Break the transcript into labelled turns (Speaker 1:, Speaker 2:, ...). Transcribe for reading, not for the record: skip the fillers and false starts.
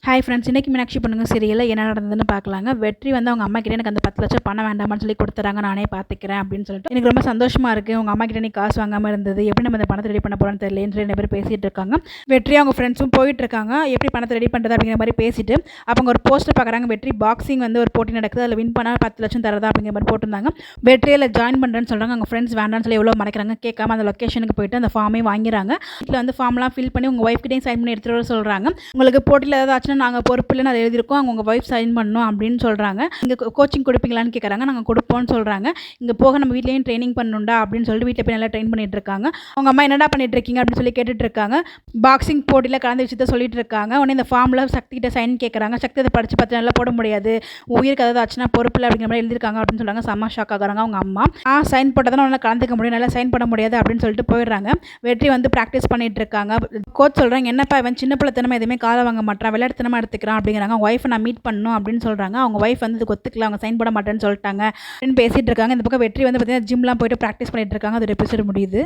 Speaker 1: Hi friends, இன்றைக்கி மீனாட்சி பொண்ணுங்க சீரியலில் என்ன நடந்ததுன்னு பார்க்கலாங்க. வெற்றி வந்து அவங்க அம்மா கிட்டே எனக்கு அந்த 10 லட்சம் பணம் வேண்டாமான்னு சொல்லி கொடுத்துறாங்க, நானே பார்த்துக்கிறேன் அப்படின்னு சொல்லிட்டு எனக்கு ரொம்ப சந்தோஷமாக இருக்குது. உங்கள் அம்மா கிட்டே நீ காசு வாங்காமல் இருந்தது, எப்படி நம்ம இந்த பணத்தை ரெடி பண்ண போகிறோன்னு தெரியலன்னு சொல்லி 2 பேர் பேசிகிட்டு இருக்காங்க. வெற்றி அவங்க ஃப்ரெண்ட்ஸும் போயிட்டு இருக்காங்க, எப்படி பணத்தை ரெடி பண்ணுறது அப்படிங்கிற மாதிரி பேசிட்டு அவங்க ஒரு போஸ்டர் பார்க்குறாங்க. வெற்றி பாக்ஸிங் வந்து ஒரு போட்டி நடக்குது, அதில் வின் பண்ணால் 10 லட்சம் தரதா அப்படிங்கிற மாதிரி போட்டிருந்தாங்க. வெற்றியில் ஜாயின் பண்ணுறேன்னு சொல்கிறாங்க. அவங்க ஃப்ரெண்ட்ஸ் வேண்டான்னு சொல்லி எவ்வளோ மறைக்கிறாங்க, கேட்காம அந்த லொக்கேஷனுக்கு போயிட்டு அந்த ஃபார்மையும் வாங்கிறாங்க. வீட்டில் வந்து ஃபார்ம்லாம் ஃபில் பண்ணி உங்கள் ஒய்ஃப் கிட்டேயும் சைன் பண்ணி எடுத்துகிட்டு வர சொல்கிறாங்க. உங்களுக்கு போட்டியில் ஏதாவது ஆச்சுன்னா நாங்கள் பொறுப்பில்லைன்னு அதை எழுதியிருக்கோம், அவங்க உங்கள் ஒய்ஃப் சைன் பண்ணணும் அப்படின்னு சொல்கிறாங்க. இங்கே கோச்சிங் கொடுப்பீங்களான்னு கேட்குறாங்க. நாங்கள் கொடுப்போம்னு சொல்கிறாங்க. இங்கே போக நம்ம வீட்லேயும் ட்ரைனிங் பண்ணணும்டா அப்படின்னு சொல்லிட்டு வீட்டில் போய் நல்லா ட்ரெயின் பண்ணிட்டு இருக்காங்க. அவங்க அம்மா என்னடா பண்ணிட்டு இருக்கீங்க அப்படின்னு சொல்லி கேட்டுட்டு இருக்காங்க. பாக்ஸிங் போட்டியில் கலந்து விஷயத்த சொல்லிட்டு இருக்காங்க. உடனே இந்த ஃபார்மில் சக்தி கிட்ட சைன் கேட்குறாங்க. சக்தி அதை படித்து பார்த்து நல்லா போட முடியாது, உயிருக்கு ஏதாவது ஆச்சுன்னா பொறுப்பில்லை அப்படிங்கிற மாதிரி எழுதியிருக்காங்க அப்படின்னு சொல்கிறாங்க. செம்ம ஷாக் ஆகுறாங்க அவங்க அம்மா. சைன் போட்டால் தான் நல்லா கலந்துக்க முடியும், நல்லா சைன் பண்ண முடியாது அப்படின்னு சொல்லிட்டு போயிடுறாங்க. வெற்றி வந்து ப்ராக்டிஸ் பண்ணிட்டு இருக்காங்க. கோச் சொல்கிறாங்க, என்னப்பா இவன் சின்ன பிள்ளைத்தனமா எதுவுமே காலை வாங்க மாட்டான், விளையாட்டுத்தனமா எடுத்துக்கிறான் அப்படிங்கிறாங்க. அவங்க ஒய்ஃபை நான் மீட் பண்ணணும் அப்படின்னு சொல்கிறாங்க. அவங்க ஒய்ஃப் வந்து இதுக்கு ஒத்துக்கல, அவங்க சைன் போட மாட்டேன்னு சொல்லிட்டாங்க அப்படின்னு பேசிகிட்டு இருக்காங்க. இந்த பக்கம் வெற்றி வந்து பார்த்தீங்கன்னா ஜிம்லாம் போயிட்டு ப்ராக்டிஸ் பண்ணிட்டு இருக்காங்க. அது எபிசோட் முடியுது.